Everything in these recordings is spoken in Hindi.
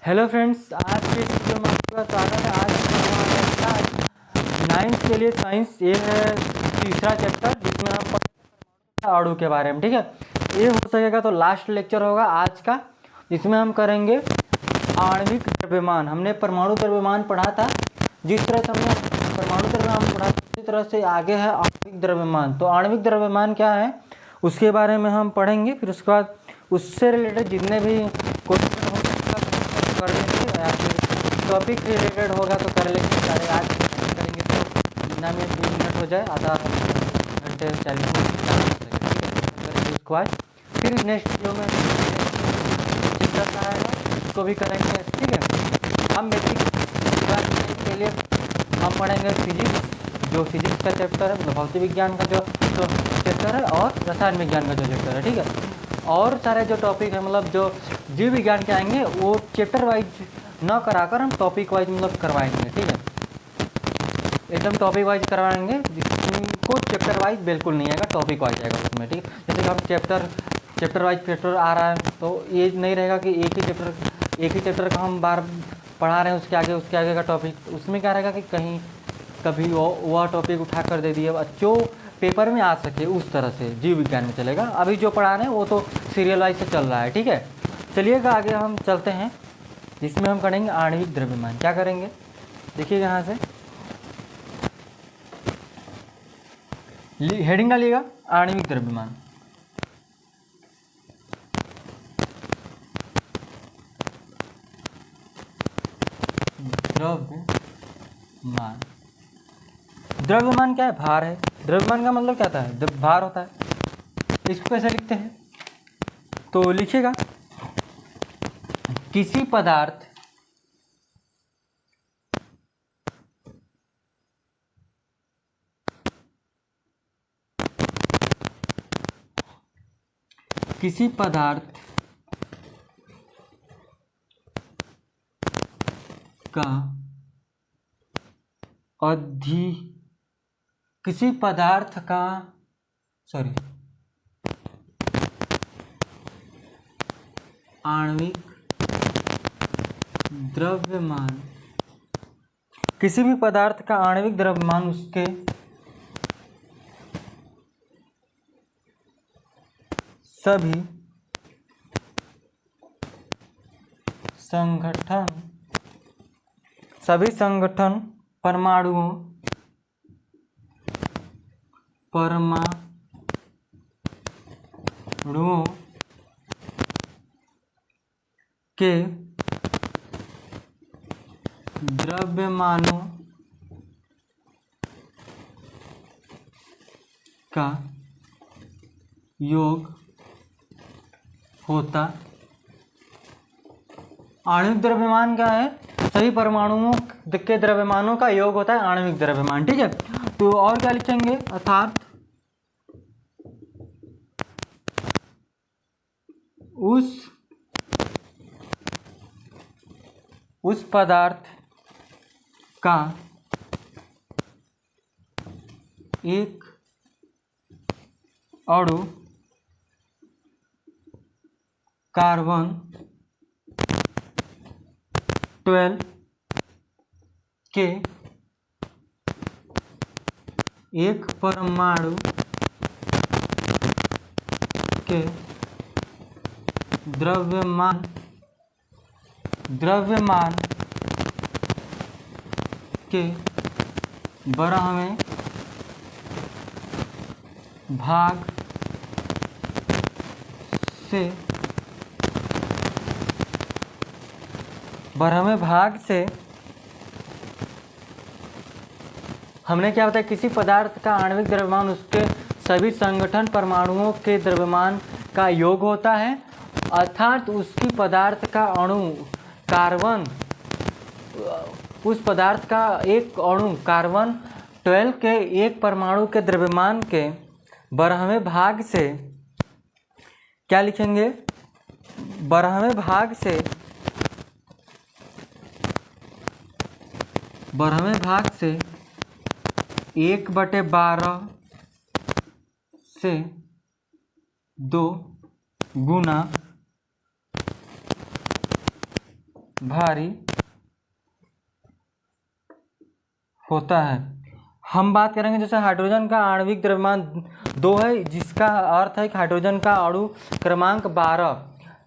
हेलो फ्रेंड्स, आज के इस वीडियो में आपका स्वागत है। आज क्लास 9th के लिए साइंस ये है तीसरा चैप्टर, जिसमें हम पढ़ेंगे अणु के बारे में। ठीक है, ये हो सकेगा तो लास्ट लेक्चर होगा आज का, जिसमें हम करेंगे आणविक द्रव्यमान। हमने परमाणु द्रव्यमान पढ़ा था। जिस तरह से हमने परमाणु द्रव्यमान पढ़ा उसी तरह से आगे है आणविक द्रव्यमान। तो आणविक द्रव्यमान क्या है उसके बारे में हम पढ़ेंगे। फिर उसके बाद उससे रिलेटेड जितने भी क्वेश्चन कर लेंगे या फिर टॉपिक रिलेटेड होगा तो कर लेंगे। सारे आज करेंगे तो जितना में 2 मिनट हो जाए, आधा घंटे 40 मिनट करेंगे उसको आज। फिर नेक्स्ट वीडियो में चित्र आएगा, उसको भी करेंगे। ठीक है, हम बेसिक के लिए हम पढ़ेंगे फिजिक्स, जो फिजिक्स का चैप्टर है, मतलब भौतिक विज्ञान का जो चैप्टर है, और रसायन विज्ञान का जो चैप्टर है। ठीक है, और सारे जो टॉपिक है, मतलब जो जीव विज्ञान के आएंगे वो चैप्टर वाइज न कराकर हम टॉपिक वाइज मतलब करवाएंगे। ठीक है, एकदम टॉपिक वाइज करवाएंगे, जिसको चैप्टर वाइज बिल्कुल नहीं आएगा, टॉपिक वाइज आएगा उसमें। ठीक है, जैसे कि हम चैप्टर वाइज चैप्टर आ रहा है तो ये नहीं रहेगा कि एक ही चैप्टर का हम बार पढ़ा रहे हैं, उसके आगे का टॉपिक। उसमें क्या रहेगा कि कहीं कभी वह टॉपिक उठा कर दे दिए जो पेपर में आ सके, उस तरह से जीव विज्ञान में चलेगा। अभी जो पढ़ा रहे हैं वो तो सीरियल वाइज से चल रहा है। ठीक है, चलिएगा आगे हम चलते हैं, जिसमें हम करेंगे आणविक द्रव्यमान। क्या करेंगे देखिएगा, यहाँ से हेडिंग डालिएगा, आणविक द्रव्यमान। द्रव्यमान, द्रव्यमान क्या है? भार है। द्रव्यमान का मतलब क्या होता है? भार होता है। इसको कैसे लिखते हैं तो लिखिएगा, किसी पदार्थ का किसी पदार्थ का आणविक द्रव्यमान, किसी भी पदार्थ का आणविक द्रव्यमान उसके सभी संगठन परमाणुओं के द्रव्यमानों का योग होता। आणविक द्रव्यमान क्या है? सभी परमाणुओं के द्रव्यमानों का योग होता है आणविक द्रव्यमान। ठीक है, तो और क्या लिखेंगे? अर्थात उस पदार्थ का एक अणु कार्बन 12 के एक परमाणु के द्रव्यमान के 12वें भाग से हमने क्या बताया? किसी पदार्थ का आणविक द्रव्यमान उसके सभी संगठन परमाणुओं के द्रव्यमान का योग होता है। अर्थात उसकी पदार्थ का अणु कार्बन, उस पदार्थ का एक अणु कार्बन 12 के एक परमाणु के द्रव्यमान के 12वें भाग से क्या लिखेंगे? 12वें भाग से 1/12 से 2 गुना भारी होता है। हम बात करेंगे जैसे हाइड्रोजन का आणविक द्रव्यमान 2 है, जिसका अर्थ है कि हाइड्रोजन का अणु क्रमांक 12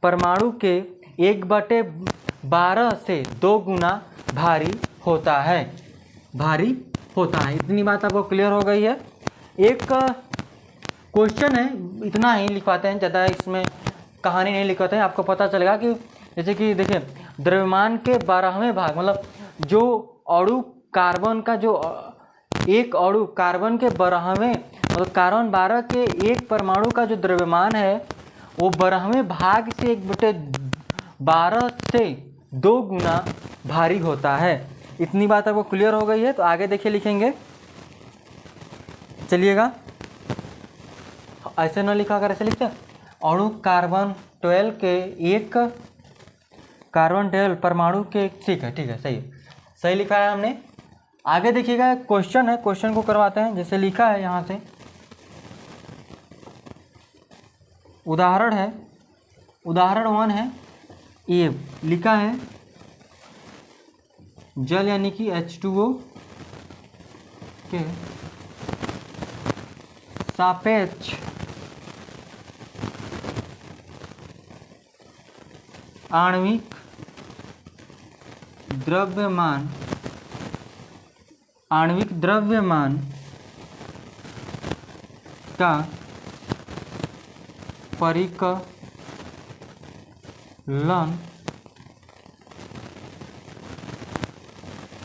परमाणु के 1/12 से 2 गुना भारी होता है। भारी होता है। इतनी बात आपको क्लियर हो गई है। एक क्वेश्चन है, इतना ही लिखवाते हैं, ज़्यादा इसमें कहानी नहीं लिखवाते हैं। आपको पता चलेगा कि जैसे कि देखिए, द्रव्यमान के 12वें भाग, मतलब जो अणु कार्बन का जो एक अणु कार्बन के 12वें, मतलब कार्बन 12 के एक परमाणु का जो द्रव्यमान है वो 12वें भाग से 1/12 से 2 गुना भारी होता है। इतनी बात आपको क्लियर हो गई है। तो आगे देखिए लिखेंगे, चलिएगा ऐसे ना लिखा कर, ऐसे लिखते हैं अणु कार्बन 12 के एक कार्बन 12 परमाणु के, ठीक है सही लिखा है हमने। आगे देखिएगा क्वेश्चन है, क्वेश्चन को करवाते हैं। जैसे लिखा है यहाँ से, उदाहरण है, उदाहरण 1 है, ये लिखा है जल यानी कि H2O के सापेक्ष आणविक द्रव्यमान का परिकलन,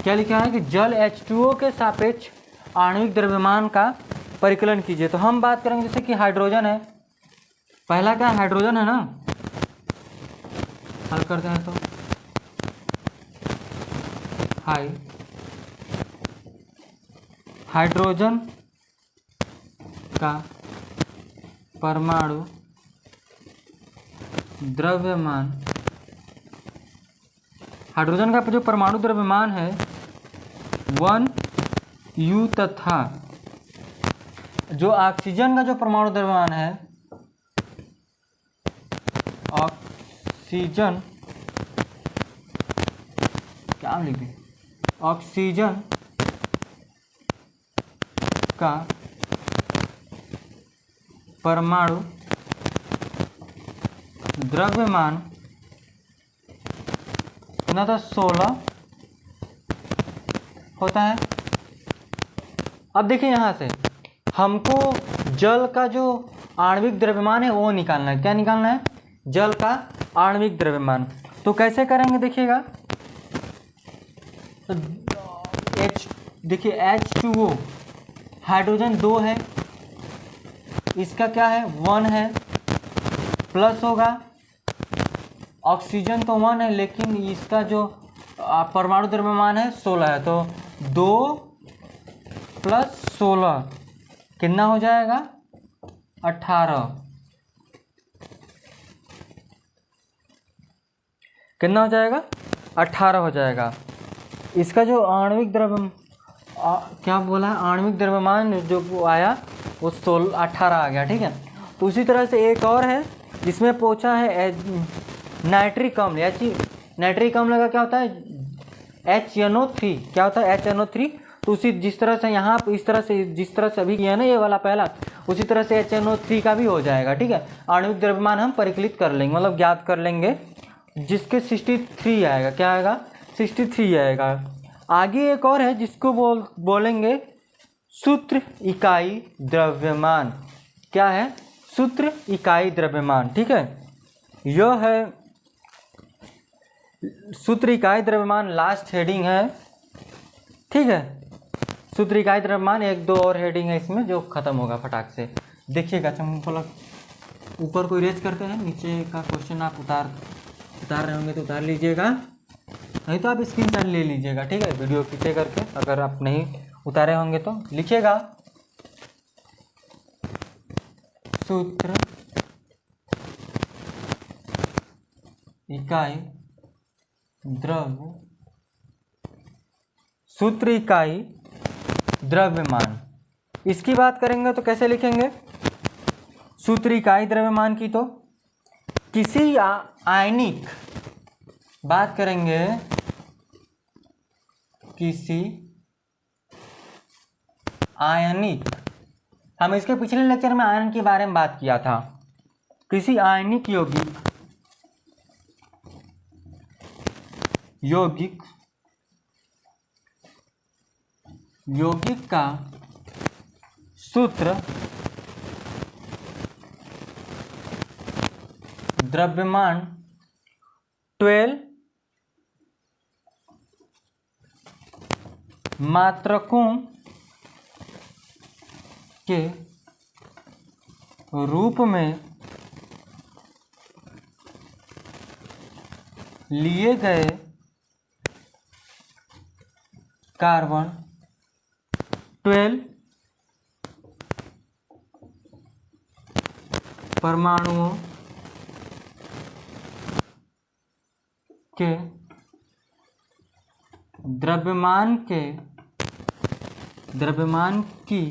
क्या लिखा है कि जल H2O के सापेक्ष आणविक द्रव्यमान का परिकलन कीजिए। तो हम बात करेंगे जैसे कि हाइड्रोजन है, पहला क्या हाइड्रोजन है ना, हल करते हैं तो हाइड्रोजन का परमाणु द्रव्यमान, हाइड्रोजन का जो परमाणु द्रव्यमान है 1U तथा जो ऑक्सीजन का जो परमाणु द्रव्यमान है, ऑक्सीजन क्या लिखे, ऑक्सीजन का परमाणु द्रव्यमान कितना था, 16 होता है। अब देखिए यहाँ से हमको जल का जो आणविक द्रव्यमान है वो निकालना है। क्या निकालना है, जल का आणविक द्रव्यमान। तो कैसे करेंगे देखिएगा, तो देखिए H2O हाइड्रोजन 2 है, इसका क्या है 1 है, प्लस होगा ऑक्सीजन तो 1 है लेकिन इसका जो परमाणु द्रव्यमान है 16 है, तो 2 + 16 कितना हो जाएगा 18, कितना हो जाएगा 18 हो जाएगा। इसका जो आणविक द्रव्य क्या बोला है, आणविक द्रव्यमान जो आया वो 18 आ गया, ठीक है। तो उसी तरह से एक और है जिसमें पूछा है नाइट्रिक अम्ल, नाइट्रिक अम्ल का क्या होता है HNO3, क्या होता है HNO3। तो उसी जिस तरह से यहाँ इस तरह से जिस तरह से अभी किया ना ये वाला पहला, उसी तरह से HNO3 का भी हो जाएगा, ठीक है। आणविक द्रव्यमान हम परिकलित कर लेंगे, मतलब ज्ञात कर लेंगे, जिसके 63 आएगा, क्या आएगा 63 आएगा। आगे एक और है जिसको बोलेंगे सूत्र इकाई द्रव्यमान। क्या है, सूत्र इकाई द्रव्यमान, ठीक है। यह है सूत्र इकाई द्रव्यमान, लास्ट हेडिंग है, ठीक है। सूत्र इकाई द्रव्यमान 1-2 और हेडिंग है इसमें जो खत्म होगा फटाक से। देखिएगा ऊपर को इरेज करते हैं, नीचे का क्वेश्चन आप उतार रहे होंगे तो उतार लीजिएगा, नहीं तो आप स्क्रीनशॉट ले लीजिएगा, ठीक है, वीडियो पीछे करके। अगर आप नहीं उतारे होंगे तो लिखिएगा सूत्र इकाई सूत्र इकाई द्रव्यमान। इसकी बात करेंगे तो कैसे लिखेंगे सूत्र इकाई द्रव्यमान की, तो किसी आयनिक बात करेंगे किसी आयनिक, हम इसके पिछले लेक्चर में आयन के बारे में बात किया था। किसी आयनिक यौगिक का सूत्र द्रव्यमान 12 मात्रकों के रूप में लिए गए कार्बन 12 परमाणुओं के द्रव्यमान की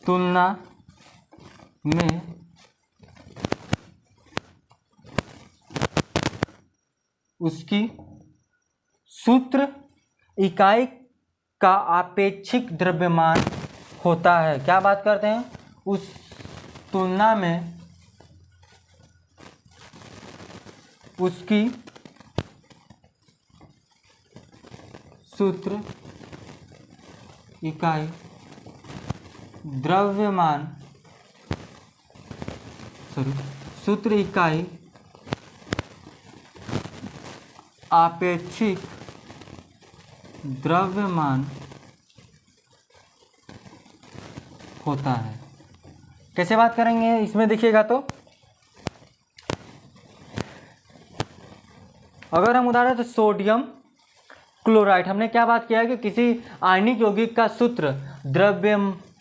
तुलना में उसकी सूत्र इकाई का आपेक्षिक द्रव्यमान होता है। क्या बात करते हैं? उस तुलना में उसकी सूत्र इकाई द्रव्यमान सूत्र इकाई आपेक्षिक द्रव्यमान होता है। कैसे बात करेंगे इसमें देखिएगा तो, अगर हम उदाहरण तो सोडियम क्लोराइड, हमने क्या बात किया है कि किसी आयनिक यौगिक का सूत्र द्रव्यमान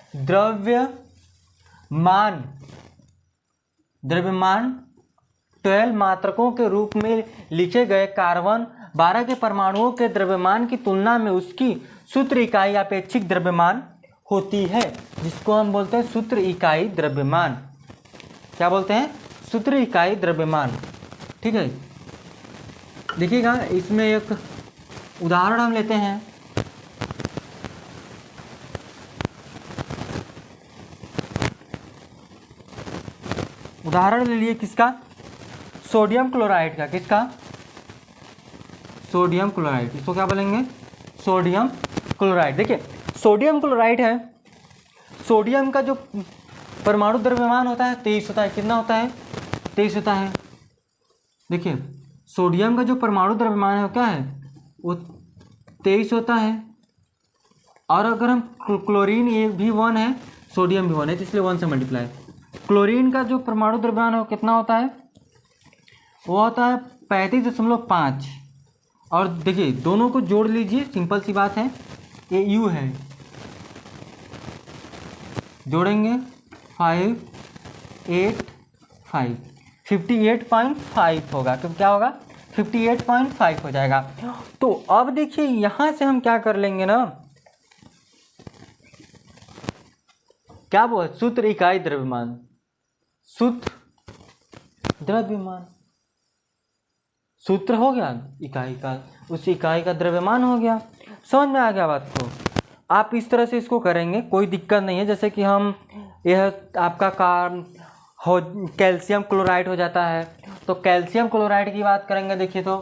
12 मात्रकों के रूप में लिखे गए कार्बन 12 के परमाणुओं के द्रव्यमान की तुलना में उसकी सूत्र इकाई अपेक्षिक द्रव्यमान होती है, जिसको हम बोलते हैं सूत्र इकाई द्रव्यमान। क्या बोलते हैं? सूत्र इकाई द्रव्यमान। ठीक है, देखिएगा इसमें एक उदाहरण हम लेते हैं। उदाहरण ले लिए किसका? सोडियम क्लोराइड का। किसका? Sodium chloride. इसको क्या बोलेंगे? Sodium chloride. देखिए सोडियम क्लोराइड है, सोडियम का जो परमाणु द्रव्यमान होता है 23 होता है। कितना होता है? 23 होता है। देखिए सोडियम का जो परमाणु द्रव्यमान है क्या है? वो 23 होता है। और अगर हम क्लोरीन ये भी 1 है, सोडियम भी 1 है, तो इसलिए 1 से मल्टीप्लाई। क्लोरीन का जो परमाणु द्रव्यमान है वो कितना होता है? वो होता है 35.5। और देखिए दोनों को जोड़ लीजिए, सिंपल सी बात है, ये यू है, जोड़ेंगे 5 8 5 58.5 होगा। तो क्या होगा? 58.5 हो जाएगा। तो अब देखिए यहां से हम क्या कर लेंगे ना, क्या बोल, सूत्र इकाई द्रव्यमान, सूत्र द्रव्यमान, सूत्र हो गया इकाई का, उस इकाई का द्रव्यमान हो गया। समझ में आ गया बात को? आप इस तरह से इसको करेंगे, कोई दिक्कत नहीं है। जैसे कि हम यह आपका कैल्शियम क्लोराइड हो जाता है, तो कैल्शियम क्लोराइड की बात करेंगे। देखिए तो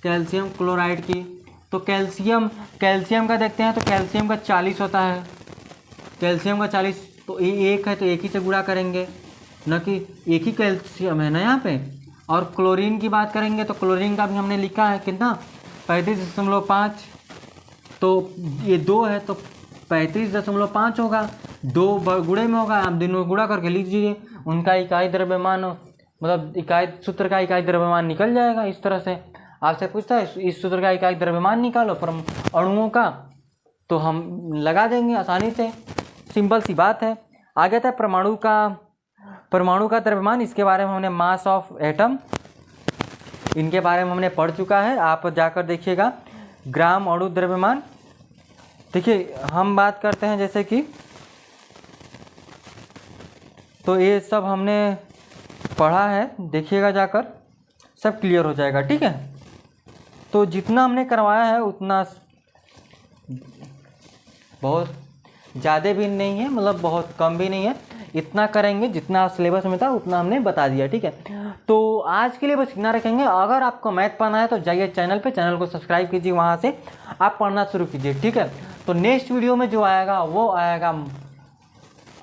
कैल्शियम क्लोराइड की, तो कैल्शियम का देखते हैं, तो कैल्शियम का 40 होता है। कैल्शियम का 40, तो ये एक है तो एक ही से गुणा करेंगे, न कि एक ही कैल्शियम है ना यहाँ पे। और क्लोरीन की बात करेंगे तो क्लोरीन का भी हमने लिखा है कितना? 35.5। तो ये 2 है तो 35.5 होगा, 2 गुणे में होगा। आप दोनों गुणा करके लिख दीजिए, उनका इकाई द्रव्यमान मतलब इकाई सूत्र का इकाई द्रव्यमान निकल जाएगा। इस तरह से आपसे पूछता है इस सूत्र का इकाई द्रव्यमान निकालो अणुओं का, तो हम लगा देंगे आसानी से, सिंपल सी बात है। आगे था परमाणु का द्रव्यमान। इसके बारे में हमने मास ऑफ एटम, इनके बारे में हमने पढ़ चुका है, आप जाकर देखिएगा। ग्राम अणु द्रव्यमान, देखिए हम बात करते हैं जैसे कि, तो ये सब हमने पढ़ा है, देखिएगा जाकर। सब क्लियर हो जाएगा। ठीक है, तो जितना हमने करवाया है उतना बहुत ज़्यादा भी नहीं है, मतलब बहुत कम भी नहीं है, इतना करेंगे जितना सिलेबस में था उतना हमने बता दिया। ठीक है, तो आज के लिए बस इतना रखेंगे। अगर आपको मैथ पढ़ना है तो जाइए चैनल पे, चैनल को सब्सक्राइब कीजिए, वहाँ से आप पढ़ना शुरू कीजिए। ठीक है, तो नेक्स्ट वीडियो में जो आएगा वो आएगा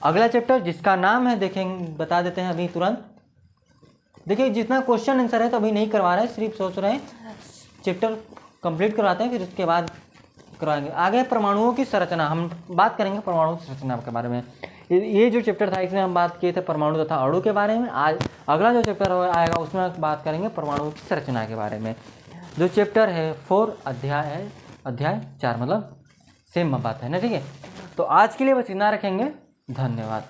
अगला चैप्टर, जिसका नाम है, देखेंगे, बता देते हैं अभी तुरंत। देखिए जितना क्वेश्चन आंसर है तो अभी नहीं करवा रहे हैं, सिर्फ सोच रहे हैं चैप्टर कंप्लीट करवाते हैं, फिर उसके बाद करवाएंगे। आगे परमाणुओं की संरचना, हम बात करेंगे परमाणु की संरचना के बारे में। ये जो चैप्टर था इसमें हम बात किए थे परमाणु तथा अणु के बारे में। आज अगला जो चैप्टर आएगा उसमें हम बात करेंगे परमाणु की संरचना के बारे में। जो चैप्टर है 4 अध्याय 4, मतलब सेम बात है ना। ठीक है, तो आज के लिए बस इतना रखेंगे। धन्यवाद।